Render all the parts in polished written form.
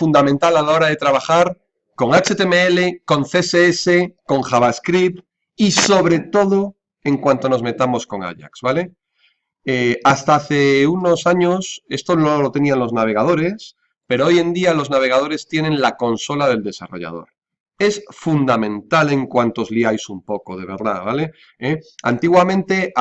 fundamental a la hora de trabajar con HTML, con CSS, con JavaScript y sobre todo en cuanto nos metamos con Ajax, ¿vale? Hasta hace unos años esto no lo tenían los navegadores, pero hoy en día los navegadores tienen la consola del desarrollador. Es fundamental en cuanto os liáis un poco, de verdad, ¿vale? Antiguamente,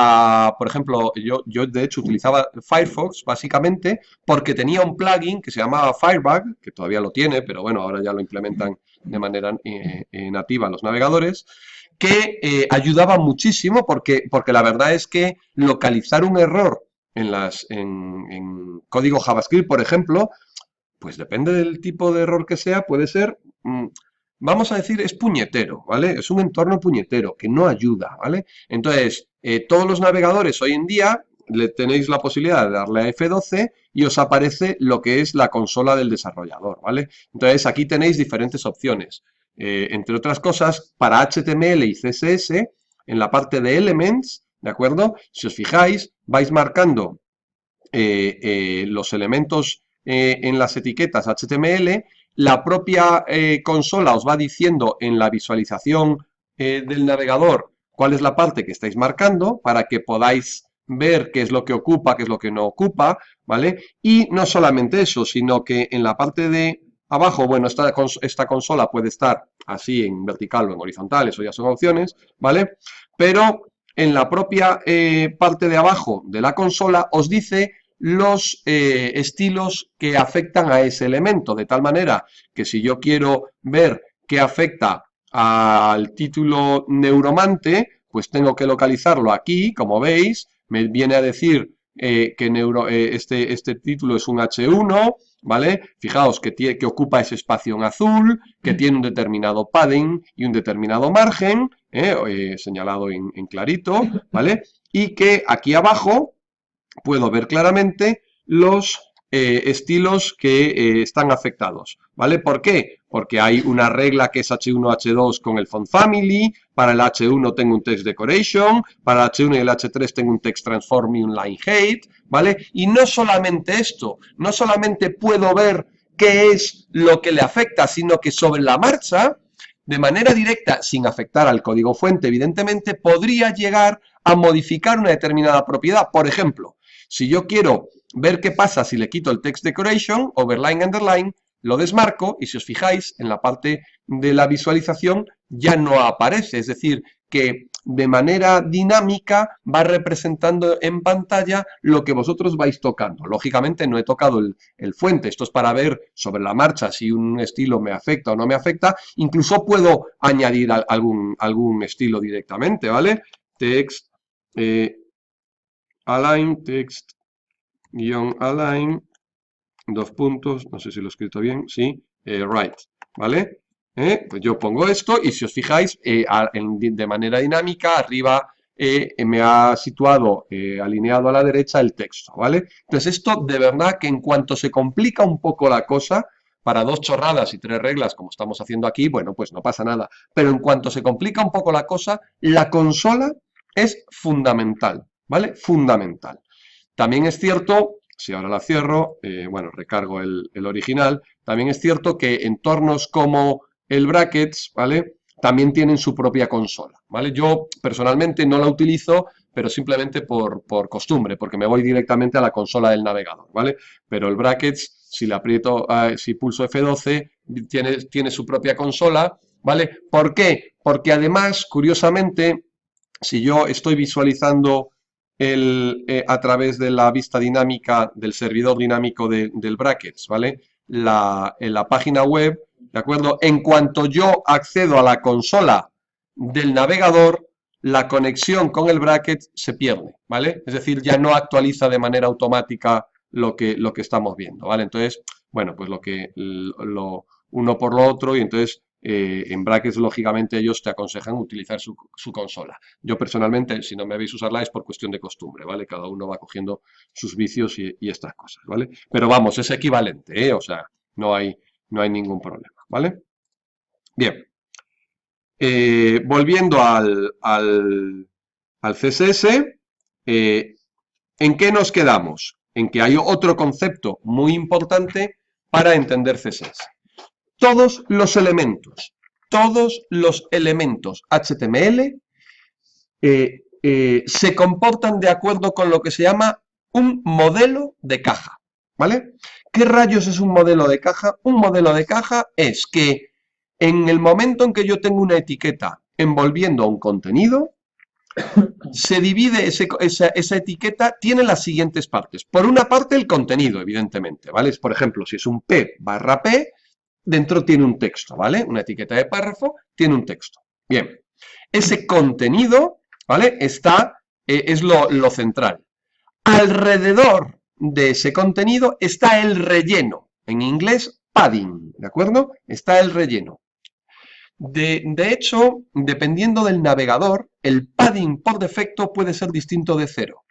por ejemplo, yo de hecho utilizaba Firefox básicamente porque tenía un plugin que se llamaba Firebug, que todavía lo tiene, pero bueno, ahora ya lo implementan de manera nativa los navegadores, que ayudaba muchísimo porque la verdad es que localizar un error en código JavaScript, por ejemplo, pues depende del tipo de error que sea, puede ser, vamos a decir, es puñetero, ¿vale? Es un entorno puñetero que no ayuda, ¿vale? Entonces, todos los navegadores hoy en día le tenéis la posibilidad de darle a F12 y os aparece lo que es la consola del desarrollador, ¿vale? Entonces, aquí tenéis diferentes opciones. Entre otras cosas, para HTML y CSS, en la parte de Elements, ¿de acuerdo? Si os fijáis, vais marcando los elementos en las etiquetas HTML, la propia consola os va diciendo en la visualización del navegador cuál es la parte que estáis marcando para que podáis ver qué es lo que ocupa, qué es lo que no ocupa, ¿vale? Y no solamente eso, sino que en la parte de abajo, bueno, esta consola puede estar así en vertical o en horizontal, eso ya son opciones, ¿vale? Pero en la propia parte de abajo de la consola os dice los estilos que afectan a ese elemento, de tal manera que si yo quiero ver qué afecta al título neuromante, pues tengo que localizarlo aquí, como veis, me viene a decir que este título es un H1, ¿vale? Fijaos que ocupa ese espacio en azul, que tiene un determinado padding y un determinado margen, señalado en clarito, ¿vale? Y que aquí abajo puedo ver claramente los estilos que están afectados, ¿vale? ¿Por qué? Porque hay una regla que es H1, H2 con el font family, para el H1 tengo un text decoration, para el H1 y el H3 tengo un text transform y un line height, ¿vale? Y no solamente esto, no solamente puedo ver qué es lo que le afecta, sino que sobre la marcha, de manera directa, sin afectar al código fuente, evidentemente, podría llegar a modificar una determinada propiedad. Por ejemplo, si yo quiero ver qué pasa si le quito el text decoration, overline, underline, lo desmarco y si os fijáis en la parte de la visualización ya no aparece, es decir, que de manera dinámica va representando en pantalla lo que vosotros vais tocando. Lógicamente no he tocado el fuente, esto es para ver sobre la marcha si un estilo me afecta o no me afecta, incluso puedo añadir algún estilo directamente, ¿vale? Text, align, text, guión align, dos puntos, no sé si lo he escrito bien, sí, right, ¿vale? Pues yo pongo esto y si os fijáis, de manera dinámica, arriba me ha situado alineado a la derecha el texto, ¿vale? Entonces esto de verdad que en cuanto se complica un poco la cosa, para dos chorradas y tres reglas como estamos haciendo aquí, bueno, pues no pasa nada. Pero en cuanto se complica un poco la cosa, la consola es fundamental, ¿vale? Fundamental. También es cierto, si ahora la cierro, bueno, recargo el original, también es cierto que entornos como el Brackets, ¿vale? También tienen su propia consola, ¿vale? Yo personalmente no la utilizo, pero simplemente por costumbre, porque me voy directamente a la consola del navegador, ¿vale? Pero el Brackets, si le aprieto, si pulso F12, tiene su propia consola, ¿vale? ¿Por qué? Porque además, curiosamente, si yo estoy visualizando a través de la vista dinámica del servidor dinámico del Brackets, ¿vale? En la página web, ¿de acuerdo? En cuanto yo accedo a la consola del navegador, la conexión con el Bracket se pierde, ¿vale? Es decir, ya no actualiza de manera automática lo que estamos viendo, ¿vale? Entonces, bueno, pues uno por lo otro y entonces en Brackets, lógicamente, ellos te aconsejan utilizar su consola. Yo personalmente, si no me veis usarla, es por cuestión de costumbre, ¿vale? Cada uno va cogiendo sus vicios y estas cosas, ¿vale? Pero vamos, es equivalente, ¿eh? O sea, no hay ningún problema, ¿vale? Bien. Volviendo al CSS, ¿en qué nos quedamos? En que hay otro concepto muy importante para entender CSS. Todos los elementos HTML se comportan de acuerdo con lo que se llama un modelo de caja, ¿vale? ¿Qué rayos es un modelo de caja? Un modelo de caja es que en el momento en que yo tengo una etiqueta envolviendo a un contenido, se divide esa etiqueta, tiene las siguientes partes. Por una parte, el contenido, evidentemente, ¿vale? Por ejemplo, si es un P/P, dentro tiene un texto, ¿vale? Una etiqueta de párrafo tiene un texto. Bien, ese contenido, ¿vale? Es lo central. Alrededor de ese contenido está el relleno, en inglés padding, ¿de acuerdo? Está el relleno. De hecho, dependiendo del navegador, el padding por defecto puede ser distinto de 0,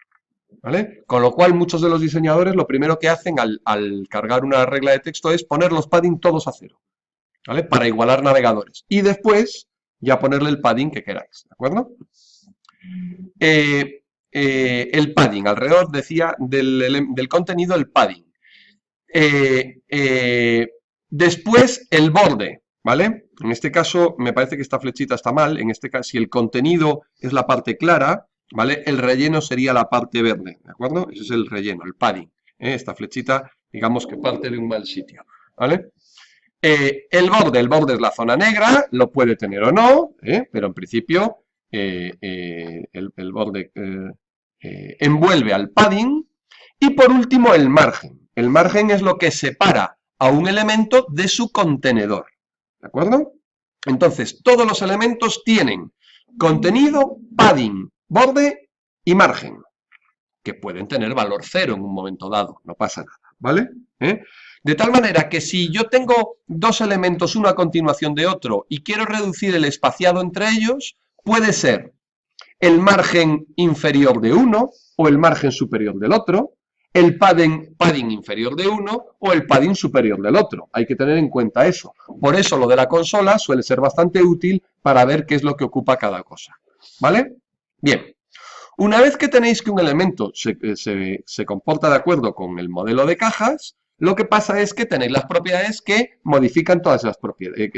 ¿vale? Con lo cual muchos de los diseñadores lo primero que hacen al cargar una regla de texto es poner los padding todos a 0, ¿vale? Para igualar navegadores. Y después ya ponerle el padding que queráis, ¿de acuerdo? El padding, alrededor, decía, del contenido, el padding. Después, el borde, ¿vale? En este caso, me parece que esta flechita está mal. En este caso, si el contenido es la parte clara, ¿vale? El relleno sería la parte verde, ¿de acuerdo? Ese es el relleno, el padding. Esta flechita, digamos que parte de un mal sitio, ¿vale? El borde es la zona negra, lo puede tener o no, pero en principio el borde envuelve al padding. Y por último, el margen. El margen es lo que separa a un elemento de su contenedor, ¿de acuerdo? Entonces, todos los elementos tienen contenido, padding, borde y margen, que pueden tener valor 0 en un momento dado, no pasa nada, ¿vale? De tal manera que si yo tengo dos elementos uno a continuación de otro y quiero reducir el espaciado entre ellos, puede ser el margen inferior de uno o el margen superior del otro, el padding inferior de uno o el padding superior del otro. Hay que tener en cuenta eso. Por eso lo de la consola suele ser bastante útil para ver qué es lo que ocupa cada cosa, ¿vale? Bien. Una vez que tenéis que un elemento se comporta de acuerdo con el modelo de cajas, lo que pasa es que tenéis las propiedades que modifican todas esas propiedades,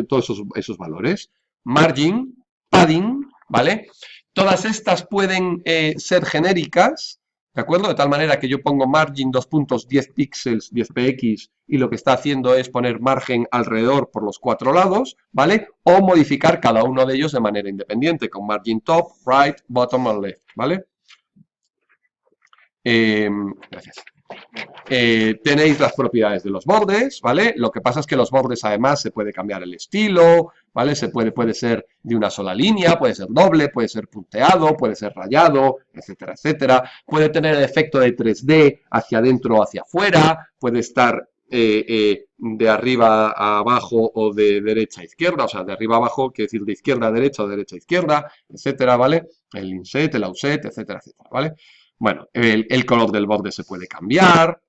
todos esos valores. Margin, padding, ¿vale? Todas estas pueden ser genéricas, ¿de acuerdo? De tal manera que yo pongo margin 10 píxeles, 10 px, y lo que está haciendo es poner margen alrededor por los 4 lados, ¿vale? O modificar cada uno de ellos de manera independiente, con margin top, right, bottom and left, ¿vale? Gracias. Tenéis las propiedades de los bordes, ¿vale? Lo que pasa es que los bordes además se puede cambiar el estilo, ¿vale? Puede ser de una sola línea, puede ser doble, puede ser punteado, puede ser rayado, etcétera, etcétera. Puede tener el efecto de 3D hacia adentro o hacia afuera, puede estar de arriba a abajo o de derecha a izquierda, o sea, de arriba a abajo, quiere decir de izquierda a derecha o de derecha a izquierda, etcétera, ¿vale? El inset, el outset, etcétera, etcétera, ¿vale? Bueno, el color del borde se puede cambiar.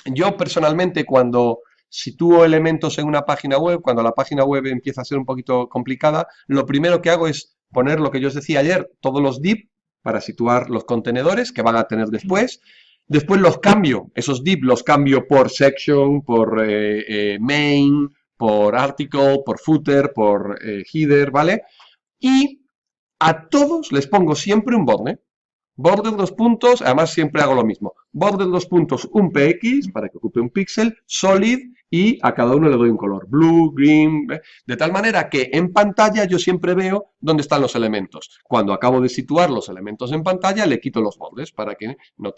Yo personalmente cuando sitúo elementos en una página web, cuando la página web empieza a ser un poquito complicada, lo primero que hago es poner lo que yo os decía ayer, todos los div para situar los contenedores que van a tener después. Después los cambio, esos div los cambio por section, por main, por article, por footer, por header, ¿vale? Y a todos les pongo siempre un borde. Border 2 puntos, además siempre hago lo mismo. Border 2 puntos, un px, para que ocupe un píxel, solid, y a cada uno le doy un color, blue, green, de tal manera que en pantalla yo siempre veo dónde están los elementos. Cuando acabo de situar los elementos en pantalla, le quito los bordes para que no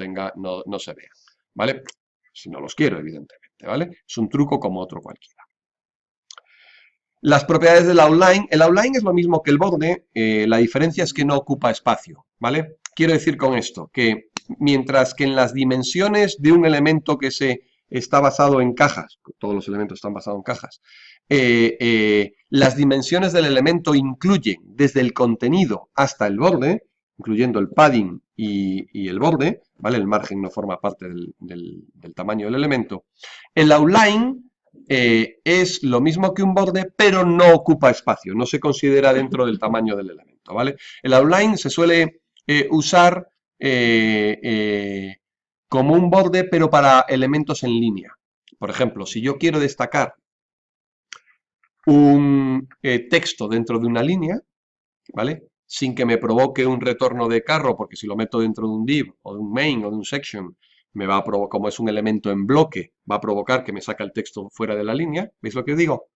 se vean, ¿vale? Si no los quiero, evidentemente, ¿vale? Es un truco como otro cualquiera. Las propiedades del outline. El outline es lo mismo que el borde, la diferencia es que no ocupa espacio, ¿vale? Quiero decir con esto que mientras que en las dimensiones de un elemento que está basado en cajas, todos los elementos están basados en cajas, las dimensiones del elemento incluyen desde el contenido hasta el borde, incluyendo el padding y el borde, ¿vale? El margen no forma parte del tamaño del elemento. El outline es lo mismo que un borde, pero no ocupa espacio, no se considera dentro del tamaño del elemento, ¿vale? El outline se suele usar como un borde, pero para elementos en línea, Por ejemplo, si yo quiero destacar un texto dentro de una línea, ¿vale? Sin que me provoque un retorno de carro, porque si lo meto dentro de un div, o de un main, o de un section, me va a provocar, como es un elemento en bloque, va a provocar que me saque el texto fuera de la línea. ¿Veis lo que digo?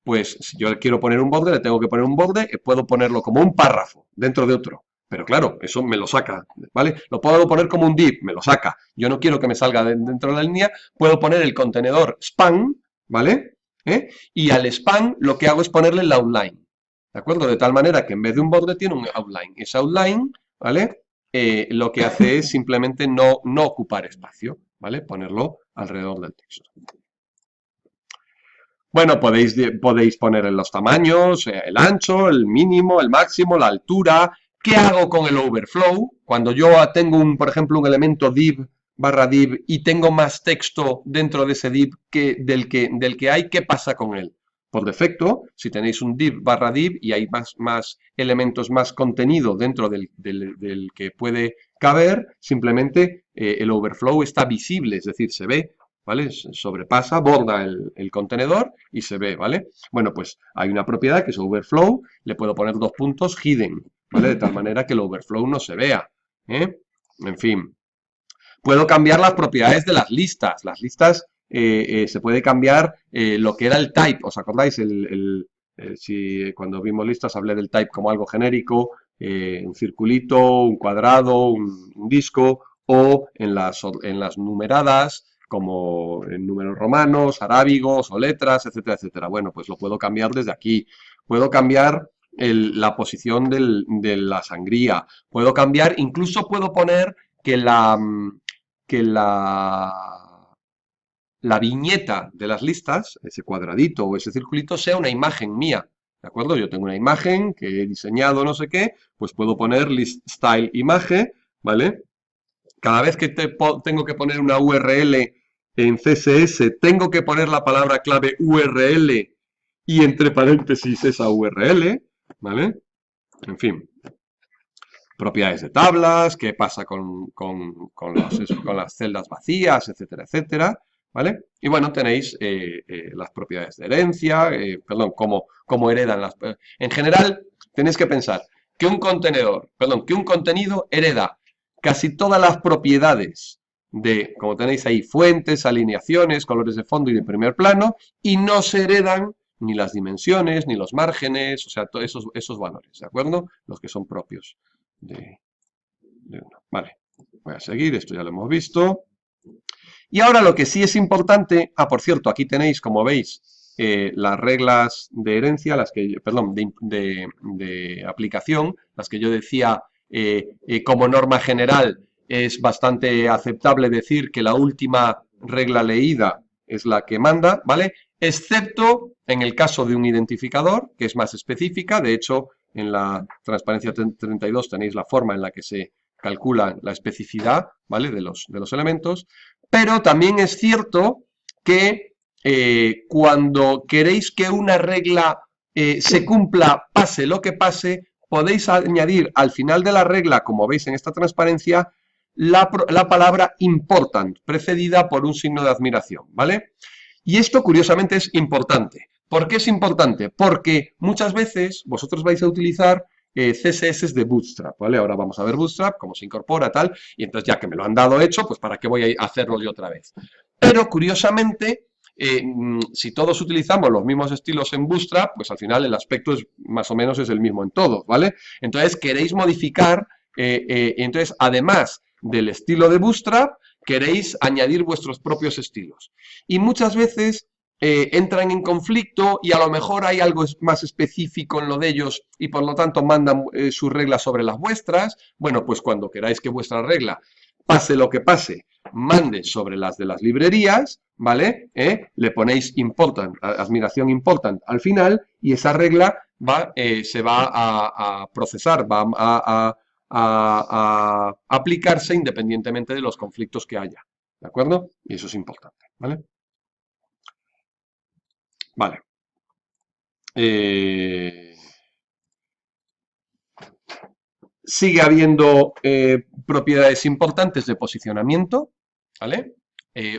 Pues si yo quiero poner un borde, le tengo que poner un borde, puedo ponerlo como un párrafo dentro de otro. Pero claro, eso me lo saca, ¿vale? Lo puedo poner como un div, me lo saca. Yo no quiero que me salga dentro de la línea, puedo poner el contenedor span, ¿vale? Y al span lo que hago es ponerle el outline, ¿de acuerdo? De tal manera que en vez de un borde tiene un outline. Ese outline, ¿vale? Lo que hace es simplemente no ocupar espacio, ¿vale? Ponerlo alrededor del texto. Bueno, podéis poner en los tamaños, el ancho, el mínimo, el máximo, la altura. ¿Qué hago con el overflow? Cuando yo tengo, por ejemplo, un elemento div barra div y tengo más texto dentro de ese div del que hay, ¿qué pasa con él? Por defecto, si tenéis un div barra div y hay más elementos, más contenido dentro del que puede caber, simplemente el overflow está visible, es decir, se ve, ¿vale? Sobrepasa, borda el contenedor y se ve, ¿vale? Bueno, pues hay una propiedad que es overflow, le puedo poner 2 puntos hidden, ¿vale? De tal manera que el overflow no se vea, ¿eh? En fin. Puedo cambiar las propiedades de las listas. Las listas se puede cambiar lo que era el type, ¿os acordáis? Si cuando vimos listas hablé del type como algo genérico, un circulito, un cuadrado, un disco, o en las numeradas, como en números romanos, arábigos o letras, etcétera, etcétera. Bueno, pues lo puedo cambiar desde aquí. Puedo cambiar la posición de la sangría. Puedo cambiar, incluso puedo poner que la viñeta de las listas, ese cuadradito o ese circulito, sea una imagen mía. ¿De acuerdo? Yo tengo una imagen que he diseñado no sé qué, pues puedo poner list style imagen, ¿vale? Cada vez que tengo que poner una URL en CSS, tengo que poner la palabra clave URL y entre paréntesis esa URL, ¿vale? En fin, propiedades de tablas, qué pasa con las celdas vacías, etcétera, etcétera, ¿vale? Y bueno, tenéis las propiedades de herencia, perdón, cómo heredan las... En general, tenéis que pensar que un contenedor, perdón, que un contenido hereda casi todas las propiedades de, como tenéis ahí, fuentes, alineaciones, colores de fondo y de primer plano, y no se heredan ni las dimensiones, ni los márgenes, o sea, todos esos valores, ¿de acuerdo? Los que son propios de uno. Vale, voy a seguir, esto ya lo hemos visto. Y ahora lo que sí es importante, por cierto, aquí tenéis, como veis, las reglas de herencia, perdón, de aplicación, las que yo decía como norma general, es bastante aceptable decir que la última regla leída es la que manda, ¿vale? Excepto en el caso de un identificador, que es más específica, de hecho, en la transparencia 32 tenéis la forma en la que se calcula la especificidad, ¿vale? De los elementos, pero también es cierto que cuando queréis que una regla se cumpla, pase lo que pase, podéis añadir al final de la regla, como veis en esta transparencia, la palabra important, precedida por un signo de admiración, ¿vale? Y esto, curiosamente, es importante. ¿Por qué es importante? Porque muchas veces vosotros vais a utilizar CSS de Bootstrap, ¿vale? Ahora vamos a ver Bootstrap, cómo se incorpora, tal, y entonces ya que me lo han dado hecho, pues ¿para qué voy a hacerlo yo otra vez? Pero, curiosamente, si todos utilizamos los mismos estilos en Bootstrap, pues al final el aspecto es más o menos es el mismo en todos, ¿vale? Entonces queréis modificar, entonces además del estilo de Bootstrap, queréis añadir vuestros propios estilos. Y muchas veces entran en conflicto y a lo mejor hay algo más específico en lo de ellos y por lo tanto mandan sus reglas sobre las vuestras. Bueno, pues cuando queráis que vuestra regla, pase lo que pase, mande sobre las de las librerías, ¿vale? Le ponéis important, admiración important al final y esa regla se va a procesar, va a aplicarse independientemente de los conflictos que haya, ¿de acuerdo? Y eso es importante, ¿vale? Vale. Sigue habiendo propiedades importantes de posicionamiento, ¿vale?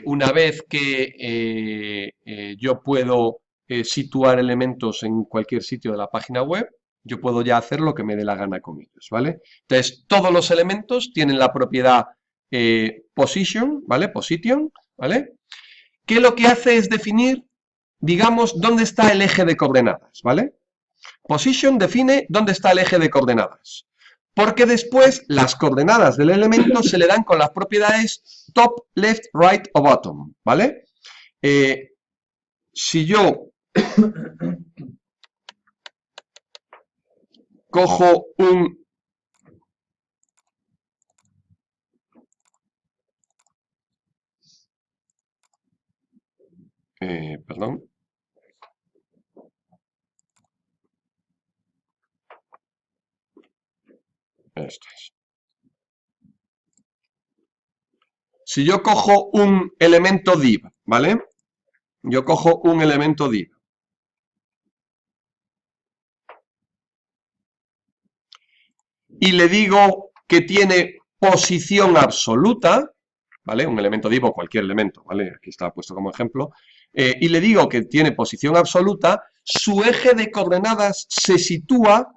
Una vez que yo puedo situar elementos en cualquier sitio de la página web, yo puedo ya hacer lo que me dé la gana con ellos, ¿vale? Entonces, todos los elementos tienen la propiedad position, ¿vale? Position, ¿vale? Que lo que hace es definir, digamos, dónde está el eje de coordenadas, ¿vale? Position define dónde está el eje de coordenadas, porque después las coordenadas del elemento se le dan con las propiedades top, left, right o bottom, ¿vale? Si yo cojo un... perdón. Esto es. Si yo cojo un elemento div, ¿vale? Yo cojo un elemento div. Y le digo que tiene posición absoluta, ¿vale? Un elemento div o cualquier elemento, ¿vale? Aquí está puesto como ejemplo. Y le digo que tiene posición absoluta, su eje de coordenadas se sitúa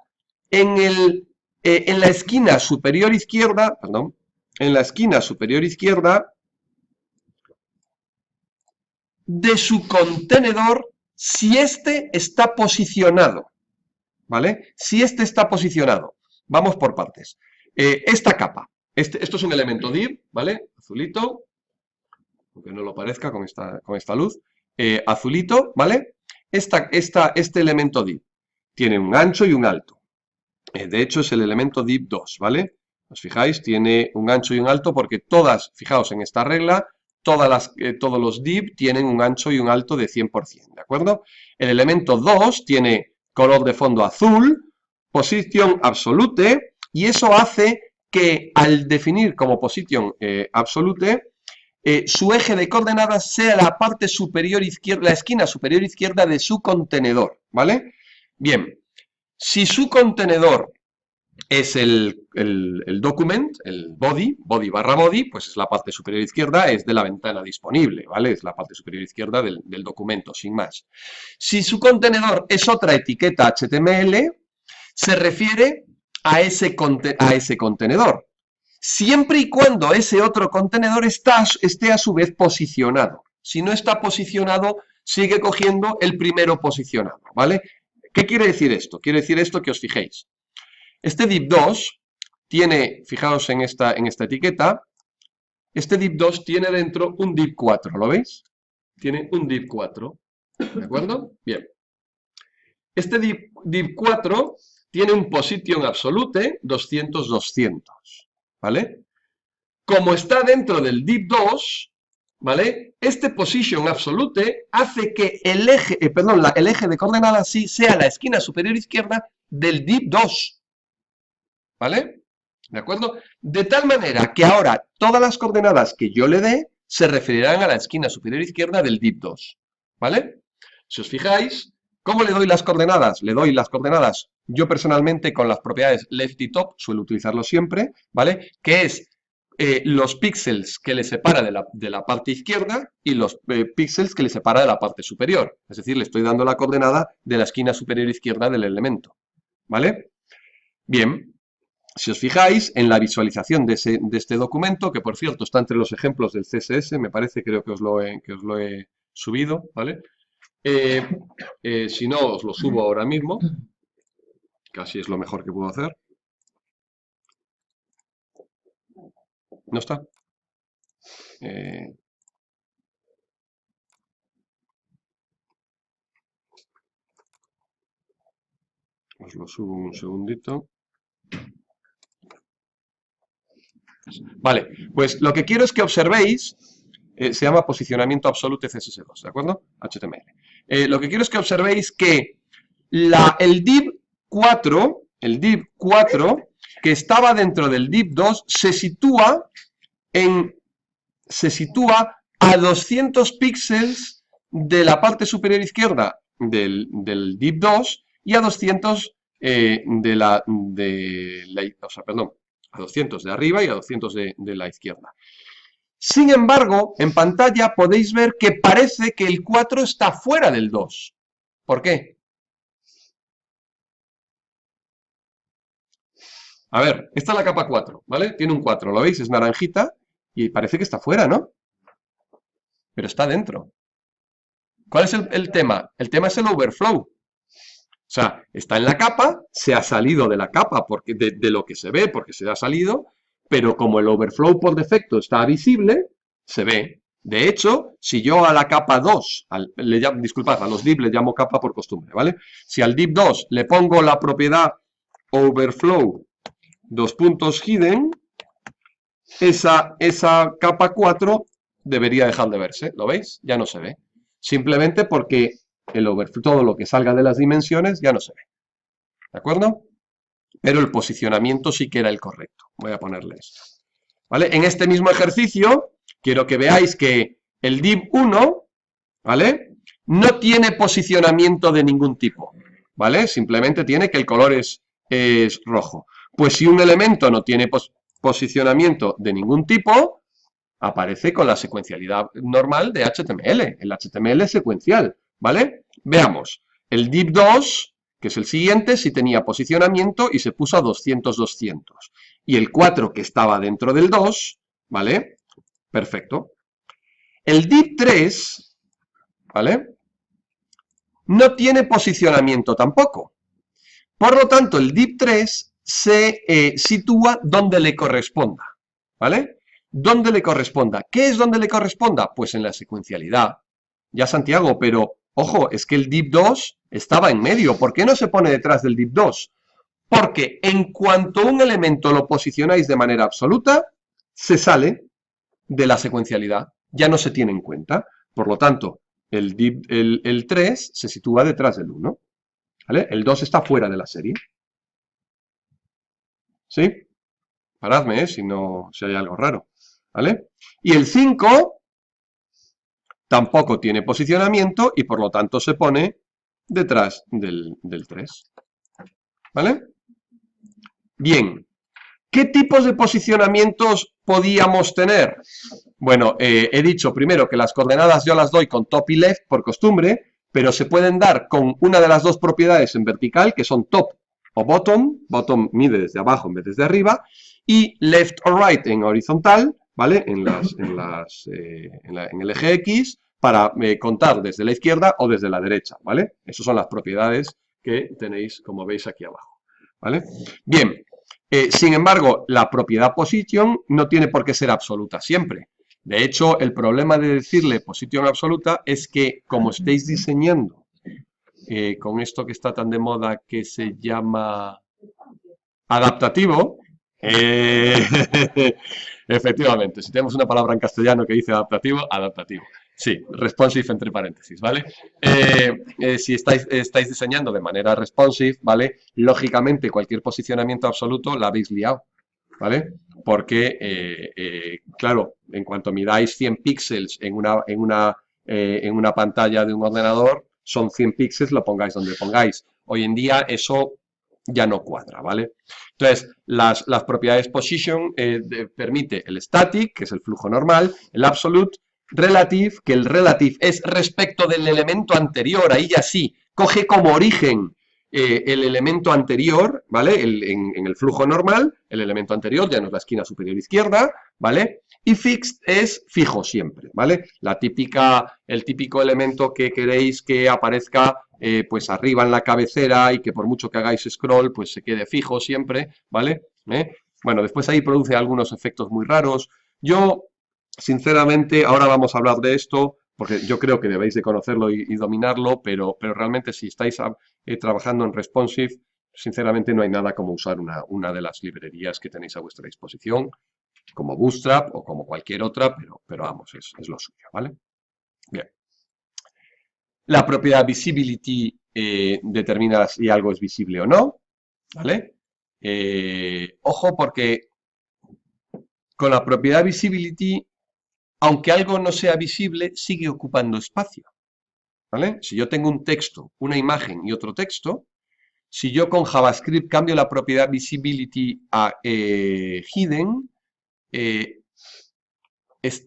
en la esquina superior izquierda, perdón, en la esquina superior izquierda de su contenedor si éste está posicionado, ¿vale? Si éste está posicionado. Vamos por partes. Esta capa, esto es un elemento div, ¿vale? Azulito, aunque no lo parezca con esta luz. Azulito, ¿vale? Este elemento div tiene un ancho y un alto. De hecho, es el elemento div 2, ¿vale? Os fijáis, tiene un ancho y un alto porque todas, fijaos en esta regla, todos los div tienen un ancho y un alto de 100%, ¿de acuerdo? El elemento 2 tiene color de fondo azul, posición absolute, y eso hace que al definir como posición absolute, su eje de coordenadas sea la parte superior izquierda, la esquina superior izquierda de su contenedor, ¿vale? Bien, si su contenedor es el document, el body barra body, pues es la parte superior izquierda, es de la ventana disponible, ¿vale? Es la parte superior izquierda del documento, sin más. Si su contenedor es otra etiqueta HTML, se refiere a ese contenedor, siempre y cuando ese otro contenedor esté a su vez posicionado. Si no está posicionado, sigue cogiendo el primero posicionado, ¿vale? ¿Qué quiere decir esto? Quiere decir esto que os fijéis. Este div 2 tiene, fijaos en esta etiqueta, este div 2 tiene dentro un div 4, ¿lo veis? Tiene un div 4, ¿de acuerdo? Bien. Este div 4 tiene un position absolute 200-200, ¿vale? Como está dentro del div 2, ¿vale? Este position absolute hace que el eje, el eje de coordenadas sí sea la esquina superior izquierda del div 2, ¿vale? ¿De acuerdo? De tal manera que ahora todas las coordenadas que yo le dé se referirán a la esquina superior izquierda del div 2, ¿vale? Si os fijáis, ¿cómo le doy las coordenadas? Le doy las coordenadas, yo personalmente con las propiedades left y top, suelo utilizarlo siempre, ¿vale? Que es los píxeles que le separa de la parte izquierda y los píxeles que le separa de la parte superior. Es decir, le estoy dando la coordenada de la esquina superior izquierda del elemento, ¿vale? Bien. Si os fijáis en la visualización de este documento, que por cierto está entre los ejemplos del CSS, me parece, creo que os lo he subido, ¿vale? Si no, os lo subo ahora mismo, casi es lo mejor que puedo hacer. ¿No está? Os lo subo un segundito. Vale, pues lo que quiero es que observéis, se llama posicionamiento absoluto CSS2, ¿de acuerdo? HTML. Lo que quiero es que observéis que el div 4, que estaba dentro del div 2, se sitúa a 200 píxeles de la parte superior izquierda del div 2 y a 200 a 200 de arriba y a 200 de la izquierda. Sin embargo, en pantalla podéis ver que parece que el 4 está fuera del 2. ¿Por qué? A ver, esta es la capa 4, ¿vale? Tiene un 4, ¿lo veis? Es naranjita y parece que está fuera, ¿no? Pero está dentro. ¿Cuál es el tema? El tema es el overflow. O sea, está en la capa, se ha salido de la capa porque de lo que se ve, porque se ha salido, pero como el overflow por defecto está visible, se ve. De hecho, si yo a la capa 2, disculpad, a los div les llamo capa por costumbre, ¿vale? Si al div 2 le pongo la propiedad overflow hidden, esa capa 4 debería dejar de verse, ¿lo veis? Ya no se ve. Simplemente porque el overflow, todo lo que salga de las dimensiones ya no se ve. ¿De acuerdo? Pero el posicionamiento sí que era el correcto. Voy a ponerle esto. ¿Vale? En este mismo ejercicio, quiero que veáis que el div 1, ¿vale? No tiene posicionamiento de ningún tipo, ¿vale? Simplemente tiene que el color es rojo. Pues si un elemento no tiene posicionamiento de ningún tipo, aparece con la secuencialidad normal de HTML. El HTML es secuencial, ¿vale? Veamos. El div 2, que es el siguiente, sí tenía posicionamiento y se puso a 200, 200. Y el 4, que estaba dentro del 2, ¿vale? Perfecto. El div 3, ¿vale? No tiene posicionamiento tampoco. Por lo tanto, el div 3 se sitúa donde le corresponda, ¿vale? Donde le corresponda. ¿Qué es donde le corresponda? Pues en la secuencialidad. Ya, Santiago, pero, ojo, es que el div 2 estaba en medio. ¿Por qué no se pone detrás del div 2? Porque en cuanto un elemento lo posicionáis de manera absoluta, se sale de la secuencialidad. Ya no se tiene en cuenta. Por lo tanto, el 3 se sitúa detrás del 1. ¿Vale? El 2 está fuera de la serie. ¿Sí? Paradme, si hay algo raro. ¿Vale? Y el 5 tampoco tiene posicionamiento y por lo tanto se pone detrás del 3. ¿Vale? Bien. ¿Qué tipos de posicionamientos podíamos tener? Bueno, he dicho primero que las coordenadas yo las doy con top y left por costumbre, pero se pueden dar con una de las dos propiedades en vertical, que son top o bottom. Bottom mide desde abajo en vez de desde arriba. Y left o right en horizontal, ¿vale? En el eje X, para contar desde la izquierda o desde la derecha, ¿vale? Esas son las propiedades que tenéis, como veis aquí abajo, ¿vale? Bien. Sin embargo, la propiedad position no tiene por qué ser absoluta siempre. De hecho, el problema de decirle position absoluta es que, como estáis diseñando con esto que está tan de moda que se llama adaptativo, efectivamente, si tenemos una palabra en castellano que dice adaptativo, adaptativo. Sí, responsive entre paréntesis, ¿vale? Si estáis diseñando de manera responsive, ¿vale? Lógicamente, cualquier posicionamiento absoluto la habéis liado, ¿vale? Porque, claro, en cuanto miráis 100 píxeles en una pantalla de un ordenador, son 100 píxeles, lo pongáis donde pongáis. Hoy en día eso ya no cuadra, ¿vale? Entonces, las propiedades position permite el static, que es el flujo normal, el absolute, relative, que el relative es respecto del elemento anterior, ahí ya sí, coge como origen el elemento anterior, ¿vale? En el flujo normal, el elemento anterior ya no es la esquina superior izquierda, ¿vale? Y fixed es fijo siempre, ¿vale? El típico elemento que queréis que aparezca pues arriba en la cabecera y que por mucho que hagáis scroll, pues se quede fijo siempre, ¿vale? Bueno, después ahí produce algunos efectos muy raros. Yo, sinceramente, ahora vamos a hablar de esto, porque yo creo que debéis de conocerlo y dominarlo, pero realmente si estáis trabajando en responsive, sinceramente no hay nada como usar una de las librerías que tenéis a vuestra disposición, como Bootstrap o como cualquier otra, pero vamos, es lo suyo, ¿vale? Bien. La propiedad visibility determina si algo es visible o no, ¿vale? Ojo porque con la propiedad visibility, aunque algo no sea visible, sigue ocupando espacio, ¿vale? Si yo tengo un texto, una imagen y otro texto, si yo con JavaScript cambio la propiedad visibility a hidden,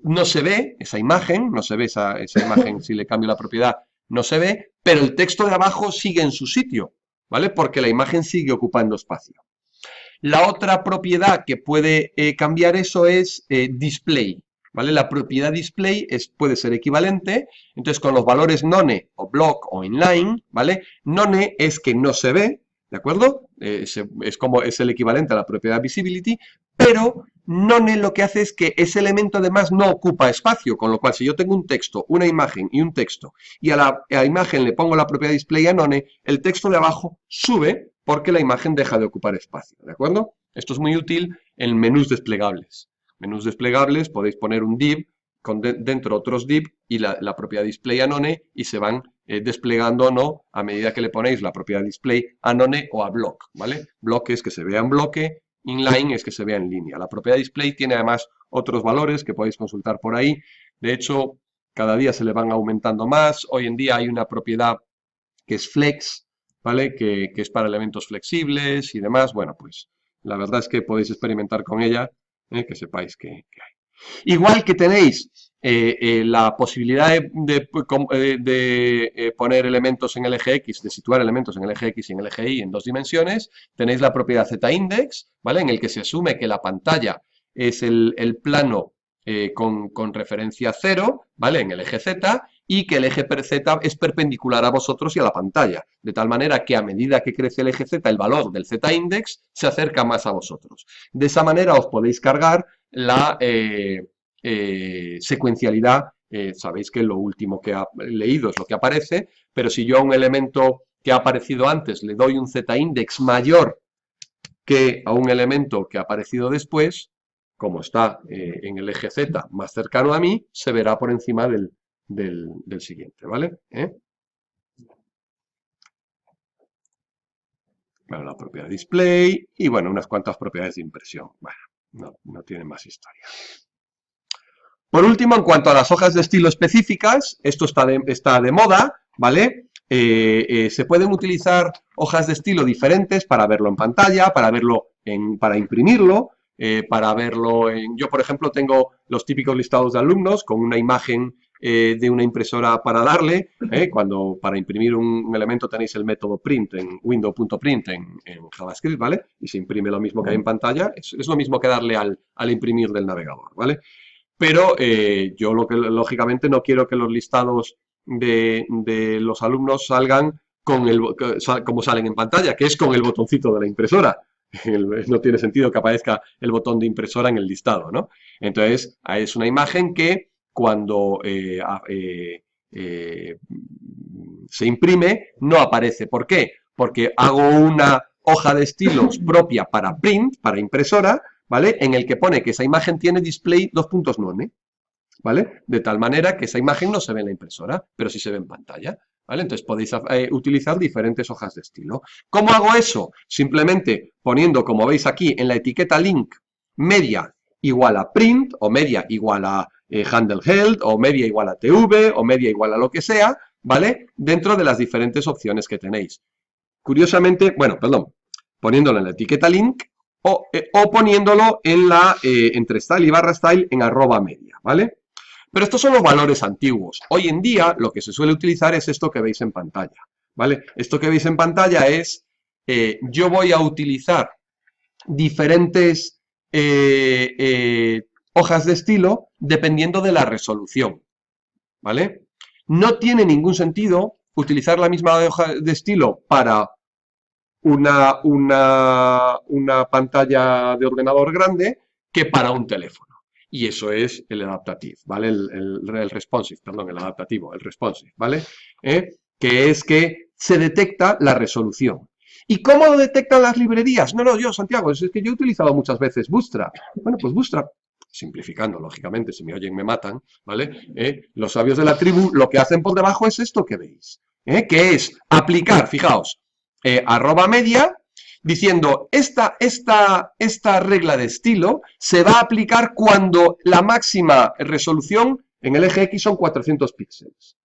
no se ve esa imagen, no se ve esa imagen, si le cambio la propiedad, no se ve, pero el texto de abajo sigue en su sitio, ¿vale? Porque la imagen sigue ocupando espacio. La otra propiedad que puede cambiar eso es display, ¿vale? La propiedad display puede ser equivalente, entonces con los valores none o block o inline, ¿vale? None es que no se ve, ¿de acuerdo? Es el equivalente a la propiedad visibility, pero none lo que hace es que ese elemento además no ocupa espacio, con lo cual si yo tengo un texto, una imagen y un texto, y a la imagen le pongo la propiedad display a none, el texto de abajo sube porque la imagen deja de ocupar espacio, ¿de acuerdo? Esto es muy útil en menús desplegables. Menús desplegables podéis poner un div, dentro otros div y la propiedad display a none y se van desplegando o no a medida que le ponéis la propiedad display a none o a block, ¿vale? Block es que se vea en bloque, inline es que se vea en línea. La propiedad display tiene además otros valores que podéis consultar por ahí. De hecho, cada día se le van aumentando más. Hoy en día hay una propiedad que es flex, ¿vale? Que es para elementos flexibles y demás. Bueno, pues la verdad es que podéis experimentar con ella, que sepáis que hay. Igual que tenéis la posibilidad de poner elementos en el eje X, de situar elementos en el eje X y en el eje Y en 2 dimensiones, tenéis la propiedad z-index, ¿vale? En el que se asume que la pantalla es el plano con referencia 0, ¿vale? En el eje Z, y que el eje Z es perpendicular a vosotros y a la pantalla, de tal manera que a medida que crece el eje Z, el valor del z-index se acerca más a vosotros. De esa manera os podéis cargar la secuencialidad. Sabéis que lo último que ha leído es lo que aparece, pero si yo a un elemento que ha aparecido antes le doy un z-index mayor que a un elemento que ha aparecido después, como está en el eje Z más cercano a mí, se verá por encima del siguiente, ¿vale? Bueno, la propiedad display y, bueno, unas cuantas propiedades de impresión. Bueno, no tiene más historia. Por último, en cuanto a las hojas de estilo específicas, esto está de moda, ¿vale? Se pueden utilizar hojas de estilo diferentes para verlo en pantalla, para imprimirlo, para verlo en... Yo, por ejemplo, tengo los típicos listados de alumnos con una imagen de una impresora para darle, cuando para imprimir un elemento tenéis el método print en window.print en JavaScript, ¿vale? Y se imprime lo mismo que hay en pantalla, es lo mismo que darle al imprimir del navegador, ¿vale? Pero yo lógicamente no quiero que los listados de los alumnos salgan como salen en pantalla, que es con el botoncito de la impresora. No tiene sentido que aparezca el botón de impresora en el listado, ¿no? Entonces, es una imagen que cuando se imprime no aparece. ¿Por qué? Porque hago una hoja de estilos propia para print, para impresora, ¿vale? En el que pone que esa imagen tiene display 2.9, ¿vale? De tal manera que esa imagen no se ve en la impresora, pero sí se ve en pantalla, ¿vale? Entonces podéis utilizar diferentes hojas de estilo. ¿Cómo hago eso? Simplemente poniendo, como veis aquí, en la etiqueta link, media igual a print, o media igual a handle held, o media igual a tv, o media igual a lo que sea, ¿vale? Dentro de las diferentes opciones que tenéis. Curiosamente, bueno, perdón, poniéndolo en la etiqueta link, o poniéndolo en entre style y barra style en @media, ¿vale? Pero estos son los valores antiguos. Hoy en día lo que se suele utilizar es esto que veis en pantalla, ¿vale? Esto que veis en pantalla es, yo voy a utilizar diferentes hojas de estilo dependiendo de la resolución, ¿vale? No tiene ningún sentido utilizar la misma hoja de estilo para una pantalla de ordenador grande que para un teléfono. Y eso es el adaptative, ¿vale? El responsive, perdón, el adaptativo, el responsive, ¿vale? Que es que se detecta la resolución. ¿Y cómo lo detectan las librerías? No, yo, Santiago, es que yo he utilizado muchas veces Bootstrap. Bueno, pues Bootstrap, simplificando, lógicamente, si me oyen me matan, ¿vale? Los sabios de la tribu lo que hacen por debajo es esto que veis, que es aplicar, fijaos, @media, diciendo esta regla de estilo se va a aplicar cuando la máxima resolución en el eje X son 400 píxeles.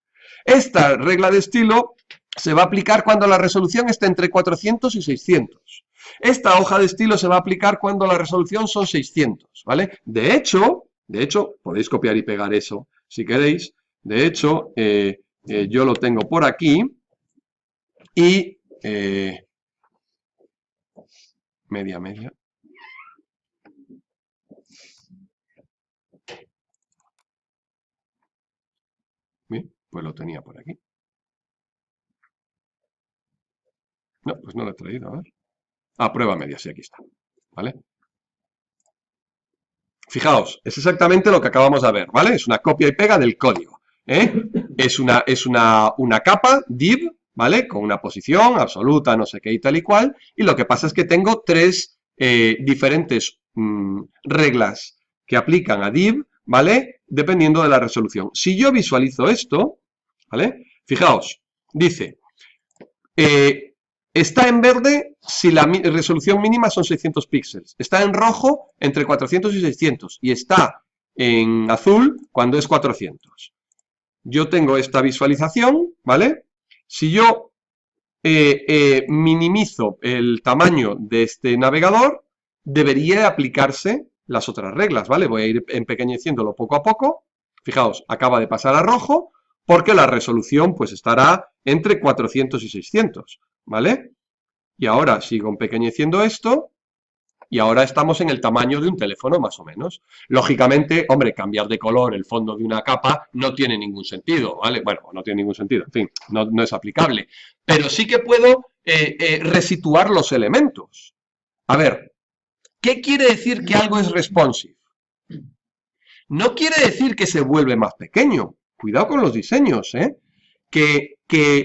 Esta regla de estilo se va a aplicar cuando la resolución esté entre 400 y 600. Esta hoja de estilo se va a aplicar cuando la resolución son 600, ¿vale? De hecho, De hecho, podéis copiar y pegar eso si queréis. De hecho, yo lo tengo por aquí y media. Bien, pues lo tenía por aquí. No, pues no lo he traído, a ver. Prueba media, sí, aquí está. ¿Vale? Fijaos, es exactamente lo que acabamos de ver, ¿vale? Es una copia y pega del código, ¿eh? Es una capa, div, ¿vale? Con una posición absoluta, no sé qué y tal y cual. Y lo que pasa es que tengo tres diferentes reglas que aplican a div, ¿vale? Dependiendo de la resolución. Si yo visualizo esto, ¿vale? Fijaos, dice, está en verde si la resolución mínima son 600 píxeles. Está en rojo entre 400 y 600. Y está en azul cuando es 400. Yo tengo esta visualización, ¿vale? Si yo minimizo el tamaño de este navegador, debería aplicarse las otras reglas, ¿vale? Voy a ir empequeñeciéndolo poco a poco. Fijaos, acaba de pasar a rojo porque la resolución pues estará entre 400 y 600, ¿vale? Y ahora sigo empequeñeciendo esto y ahora estamos en el tamaño de un teléfono más o menos. Lógicamente, hombre, cambiar de color el fondo de una capa no tiene ningún sentido, ¿vale? Bueno, no tiene ningún sentido, en fin, no es aplicable. Pero sí que puedo resituar los elementos. A ver, ¿qué quiere decir que algo es responsive? No quiere decir que se vuelve más pequeño. Cuidado con los diseños, ¿eh? Que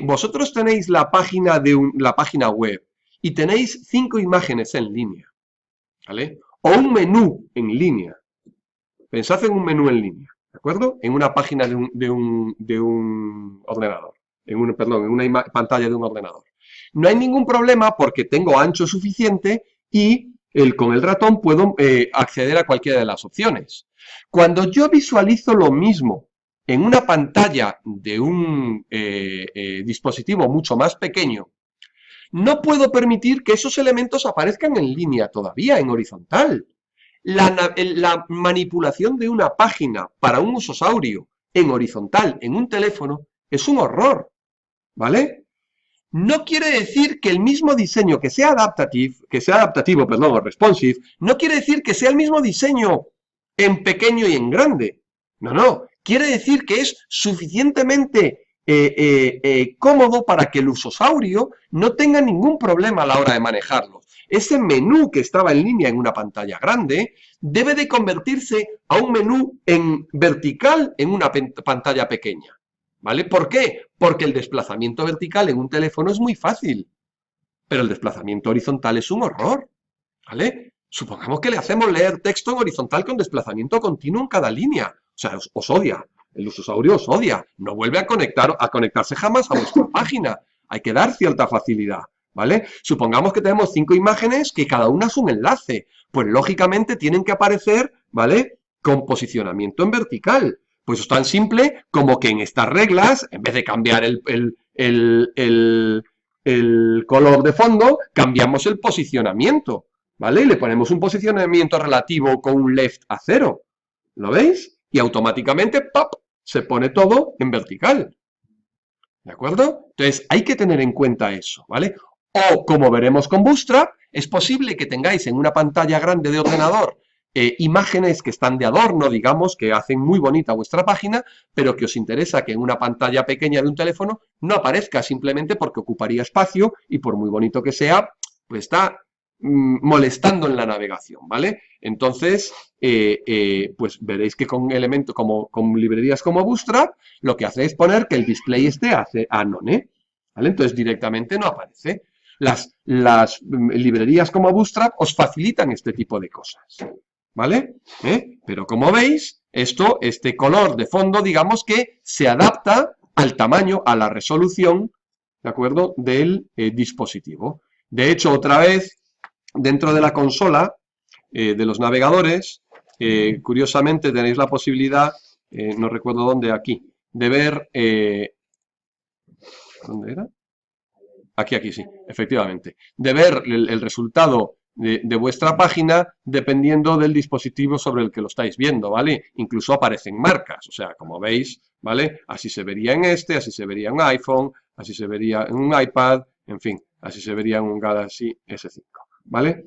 vosotros tenéis la página la página web y tenéis 5 imágenes en línea, ¿vale? O un menú en línea. Pensad en un menú en línea, ¿de acuerdo? En una página de un ordenador, perdón, en una pantalla de un ordenador. No hay ningún problema porque tengo ancho suficiente y con el ratón puedo acceder a cualquiera de las opciones. Cuando yo visualizo lo mismo en una pantalla de un dispositivo mucho más pequeño, no puedo permitir que esos elementos aparezcan en línea todavía, en horizontal. La manipulación de una página para un usosaurio en horizontal, en un teléfono, es un horror, ¿vale? No quiere decir que el mismo diseño que sea adaptativo, perdón, o responsive, no quiere decir que sea el mismo diseño en pequeño y en grande. No. Quiere decir que es suficientemente cómodo para que el usosaurio no tenga ningún problema a la hora de manejarlo. Ese menú que estaba en línea en una pantalla grande debe de convertirse a un menú en vertical en una pantalla pequeña. ¿Vale? ¿Por qué? Porque el desplazamiento vertical en un teléfono es muy fácil, pero el desplazamiento horizontal es un horror, ¿vale? Supongamos que le hacemos leer texto en horizontal con desplazamiento continuo en cada línea. O sea, os odia. El usosaurio os odia. No vuelve a conectarse jamás a vuestra página. Hay que dar cierta facilidad, ¿vale? Supongamos que tenemos 5 imágenes que cada una es un enlace. Pues lógicamente tienen que aparecer, ¿vale? Con posicionamiento en vertical. Pues es tan simple como que en estas reglas, en vez de cambiar el color de fondo, cambiamos el posicionamiento, ¿vale? Y le ponemos un posicionamiento relativo con un left a 0. ¿Lo veis? Y automáticamente, ¡pop!, se pone todo en vertical. ¿De acuerdo? Entonces, hay que tener en cuenta eso, ¿vale? O, como veremos con Bootstrap, es posible que tengáis en una pantalla grande de ordenador imágenes que están de adorno, digamos, que hacen muy bonita vuestra página, pero que os interesa que en una pantalla pequeña de un teléfono no aparezca simplemente porque ocuparía espacio y por muy bonito que sea, pues está molestando en la navegación, ¿vale? Entonces, pues veréis que con elementos con librerías como Bootstrap, lo que hace es poner que el display esté none, ¿vale? Entonces directamente no aparece. Las librerías como Bootstrap os facilitan este tipo de cosas, ¿vale? Pero como veis, este color de fondo, digamos que se adapta al tamaño, a la resolución, ¿de acuerdo?, del dispositivo. De hecho, otra vez, dentro de la consola de los navegadores, curiosamente tenéis la posibilidad, no recuerdo dónde, aquí, de ver, ¿dónde era? Aquí sí, efectivamente, de ver el resultado de vuestra página dependiendo del dispositivo sobre el que lo estáis viendo, ¿vale? Incluso aparecen marcas, o sea, como veis, ¿vale? Así se vería en este, así se vería en un iPhone, así se vería en un iPad, en fin, así se vería en un Galaxy S5, ¿vale?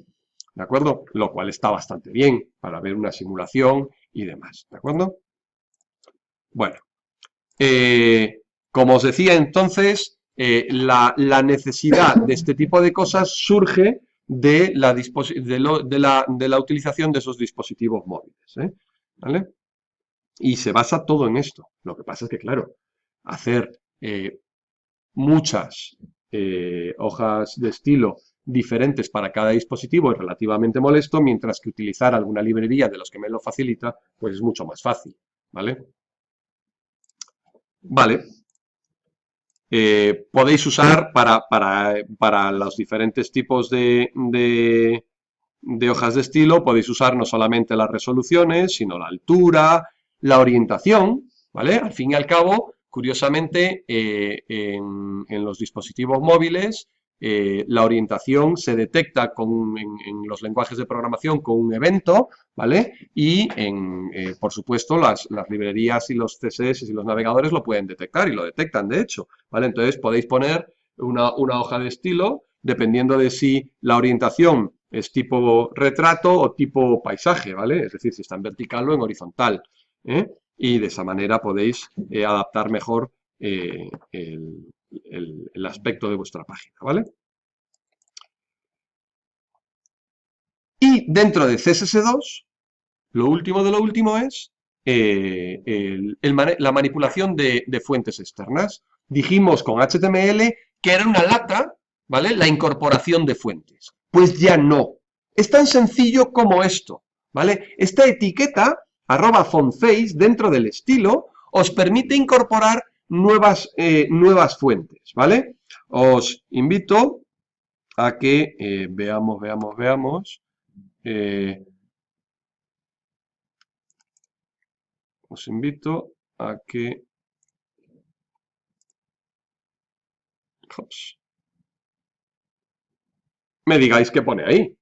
¿De acuerdo? Lo cual está bastante bien para ver una simulación y demás, ¿de acuerdo? Bueno, como os decía entonces, la necesidad de este tipo de cosas surge de la utilización de esos dispositivos móviles, ¿vale? Y se basa todo en esto. Lo que pasa es que, claro, hacer muchas hojas de estilo diferentes para cada dispositivo es relativamente molesto, mientras que utilizar alguna librería de los que me lo facilita, pues es mucho más fácil, ¿vale? Vale. Podéis usar para los diferentes tipos de hojas de estilo, podéis usar no solamente las resoluciones, sino la altura, la orientación, ¿vale? Al fin y al cabo, curiosamente, en los dispositivos móviles, la orientación se detecta en los lenguajes de programación con un evento, ¿vale? Y, por supuesto, las librerías y los CSS y los navegadores lo pueden detectar y lo detectan, de hecho, ¿vale? Entonces podéis poner una hoja de estilo dependiendo de si la orientación es tipo retrato o tipo paisaje, ¿vale? Es decir, si está en vertical o en horizontal, ¿eh? Y de esa manera podéis adaptar mejor el aspecto de vuestra página, ¿vale? Y dentro de CSS2, lo último de lo último es la manipulación de fuentes externas. Dijimos con HTML que era una lata, ¿vale? La incorporación de fuentes. Pues ya no. Es tan sencillo como esto, ¿vale? Esta etiqueta, @fontface, dentro del estilo, os permite incorporar nuevas fuentes, ¿vale? Os invito a que veamos. Os invito a que me digáis qué pone ahí.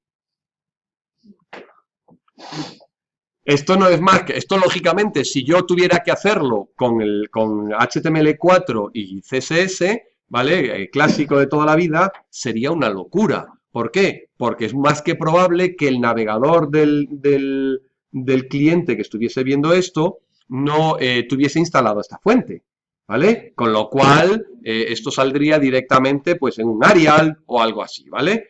Esto no es más que, esto lógicamente, si yo tuviera que hacerlo con HTML4 y CSS, ¿vale? Clásico de toda la vida, sería una locura. ¿Por qué? Porque es más que probable que el navegador del cliente que estuviese viendo esto no tuviese instalado esta fuente, ¿vale? Con lo cual, esto saldría directamente pues en un Arial o algo así, ¿vale?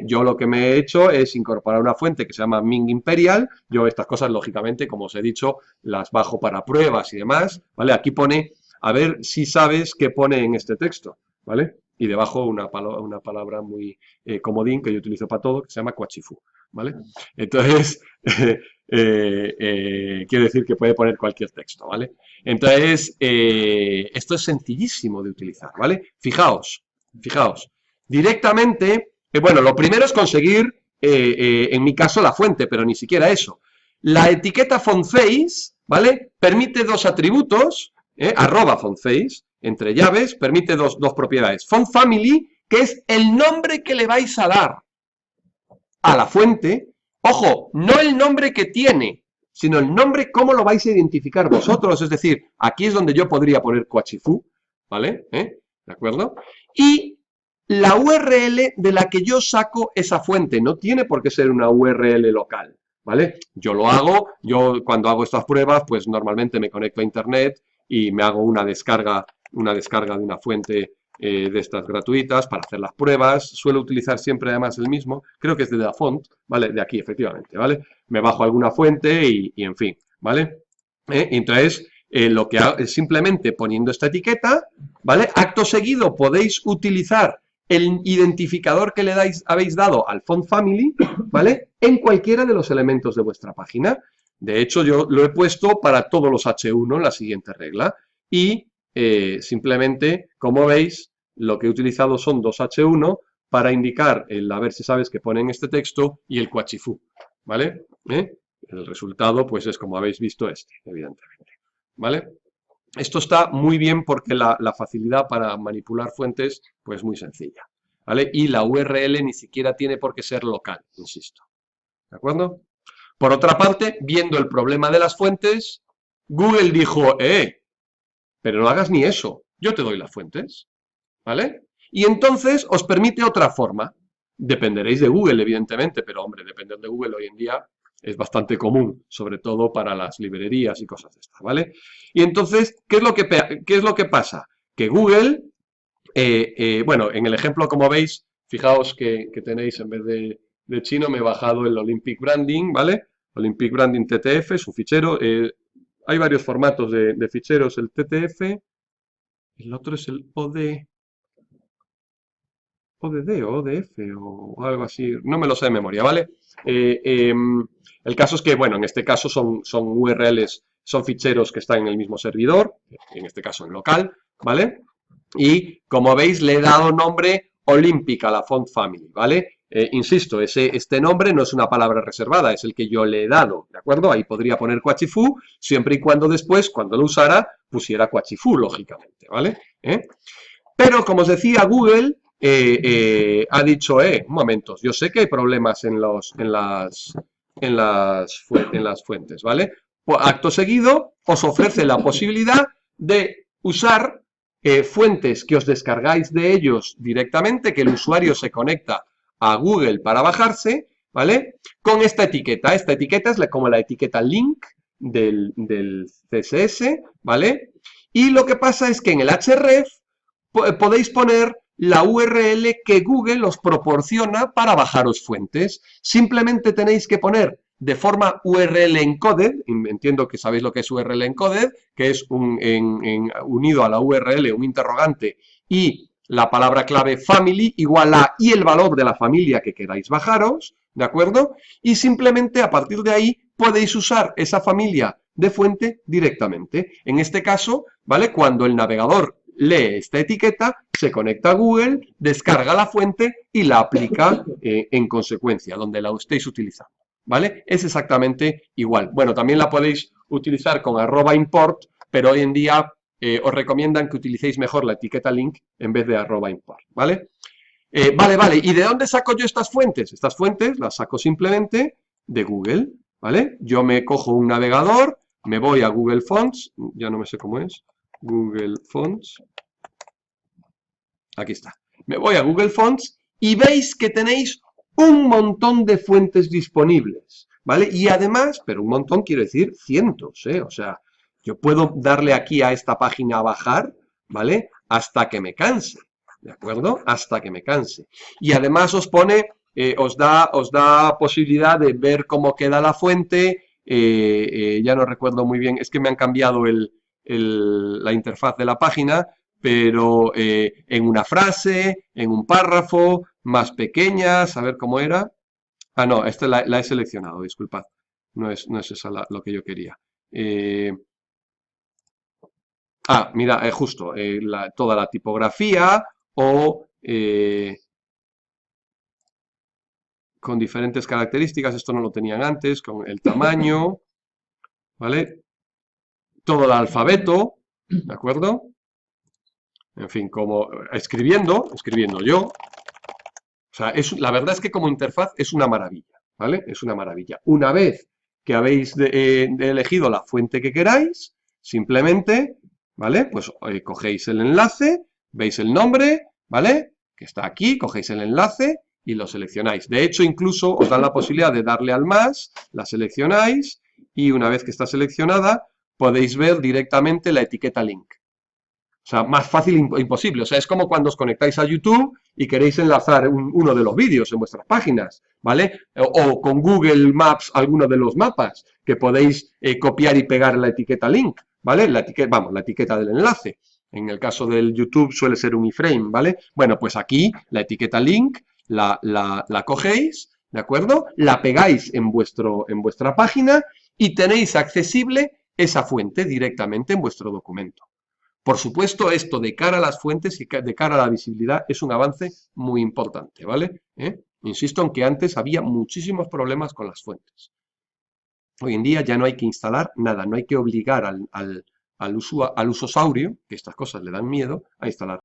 Yo lo que me he hecho es incorporar una fuente que se llama Ming Imperial. Yo estas cosas, lógicamente, como os he dicho, las bajo para pruebas y demás, ¿vale? Aquí pone, a ver si sabes qué pone en este texto, ¿vale? Y debajo una palabra muy comodín que yo utilizo para todo, que se llama Quachifu, ¿vale? Entonces, quiere decir que puede poner cualquier texto, ¿vale? Entonces, esto es sencillísimo de utilizar, ¿vale? Fijaos, directamente, bueno, lo primero es conseguir, en mi caso, la fuente, pero ni siquiera eso. La etiqueta fontface, ¿vale? Permite dos atributos, @fontface, entre llaves, permite dos propiedades. Fontfamily, que es el nombre que le vais a dar a la fuente. Ojo, no el nombre que tiene, sino el nombre cómo lo vais a identificar vosotros. Es decir, aquí es donde yo podría poner Quachifu, ¿vale? ¿De acuerdo? Y la URL de la que yo saco esa fuente. No tiene por qué ser una URL local, ¿vale? Yo lo hago, yo cuando hago estas pruebas, pues normalmente me conecto a internet y me hago una descarga de una fuente de estas gratuitas para hacer las pruebas. Suelo utilizar siempre además el mismo, creo que es de Dafont, ¿vale? De aquí, efectivamente, ¿vale? Me bajo alguna fuente y en fin, ¿vale? Entonces, lo que hago es simplemente poniendo esta etiqueta, ¿vale? Acto seguido podéis utilizar el identificador que habéis dado al font family, ¿vale? En cualquiera de los elementos de vuestra página. De hecho, yo lo he puesto para todos los H1 en la siguiente regla. Y simplemente, como veis, lo que he utilizado son dos H1 para indicar a ver si sabes que ponen este texto y el Quachifu, ¿vale? El resultado, pues es como habéis visto evidentemente, ¿vale? Esto está muy bien porque la facilidad para manipular fuentes, pues muy sencilla. ¿vale? Y la URL ni siquiera tiene por qué ser local, insisto. ¿De acuerdo? Por otra parte, viendo el problema de las fuentes, Google dijo, pero no hagas ni eso, yo te doy las fuentes, ¿vale? Y entonces os permite otra forma. Dependeréis de Google, evidentemente, pero hombre, depender de Google hoy en día es bastante común, sobre todo para las librerías y cosas de estas, ¿vale? Y entonces, ¿qué es lo que pasa? Que Google, bueno, en el ejemplo, como veis, fijaos que tenéis, en vez de chino, me he bajado el Olympic Branding, ¿vale? Olympic Branding TTF, su fichero. Hay varios formatos de ficheros, el TTF, el otro es el ODD o ODF o algo así, no me lo sé de memoria, ¿vale? El caso es que, bueno, en este caso son URLs, son ficheros que están en el mismo servidor, en este caso en local, ¿vale? Y como veis le he dado nombre Olympic a la font family, ¿vale? Insisto, este nombre no es una palabra reservada, es el que yo le he dado, ¿de acuerdo? Ahí podría poner Quachifu, siempre y cuando después, cuando lo usara, pusiera Quachifu, lógicamente, ¿vale? Pero, como os decía, Google ha dicho, un momento, yo sé que hay problemas en las fuentes, ¿vale? Pues, acto seguido, os ofrece la posibilidad de usar fuentes que os descargáis de ellos directamente, que el usuario se conecta a Google para bajarse, ¿vale? Con esta etiqueta. Esta etiqueta es como la etiqueta link del CSS, ¿vale? Y lo que pasa es que en el href podéis poner la URL que Google os proporciona para bajaros fuentes. Simplemente tenéis que poner de forma URL encoded, entiendo que sabéis lo que es URL encoded, que es unido a la URL un interrogante y la palabra clave family igual a y el valor de la familia que queráis bajaros, ¿de acuerdo? Y simplemente a partir de ahí podéis usar esa familia de fuente directamente. En este caso, ¿vale? Cuando el navegador lee esta etiqueta, se conecta a Google, descarga la fuente y la aplica en consecuencia, donde la estéis utilizando, ¿vale? Es exactamente igual. Bueno, también la podéis utilizar con @import, pero hoy en día os recomiendan que utilicéis mejor la etiqueta link en vez de @import, ¿vale? Vale. ¿Y de dónde saco yo estas fuentes? Estas fuentes las saco simplemente de Google, ¿vale? Yo me cojo un navegador, me voy a Google Fonts, ya no me sé cómo es, Google Fonts, aquí está. Me voy a Google Fonts y veis que tenéis un montón de fuentes disponibles, ¿vale? Y además, pero un montón quiero decir cientos, ¿eh? O sea, yo puedo darle aquí a esta página a bajar, ¿vale? Hasta que me canse, ¿de acuerdo? Hasta que me canse. Y además os pone, os da posibilidad de ver cómo queda la fuente, ya no recuerdo muy bien, es que me han cambiado la interfaz de la página, pero en una frase, en un párrafo, más pequeñas, a ver cómo era. Ah, no, esta la he seleccionado, disculpad. No es esa lo que yo quería. Mira, justo, toda la tipografía o con diferentes características, esto no lo tenían antes, con el tamaño, ¿vale? Todo el alfabeto, ¿de acuerdo? En fin, como escribiendo yo. O sea, la verdad es que como interfaz es una maravilla, ¿vale? Es una maravilla. Una vez que habéis elegido la fuente que queráis, simplemente, ¿vale? Pues cogéis el enlace, veis el nombre, ¿vale? Que está aquí, cogéis el enlace y lo seleccionáis. De hecho, incluso os dan la posibilidad de darle al más, la seleccionáis y una vez que está seleccionada, podéis ver directamente la etiqueta link. O sea, más fácil imposible. O sea, es como cuando os conectáis a YouTube y queréis enlazar uno de los vídeos en vuestras páginas, ¿vale? O con Google Maps alguno de los mapas, que podéis copiar y pegar la etiqueta link, ¿vale? La etiqueta del enlace. En el caso del YouTube suele ser un iframe, ¿vale? Bueno, pues aquí la etiqueta link la cogéis, ¿de acuerdo? La pegáis en vuestra página y tenéis accesible esa fuente directamente en vuestro documento. Por supuesto, esto de cara a las fuentes y de cara a la visibilidad es un avance muy importante, ¿vale? Insisto en que antes había muchísimos problemas con las fuentes. Hoy en día ya no hay que instalar nada, no hay que obligar al usosaurio, que estas cosas le dan miedo, a instalar.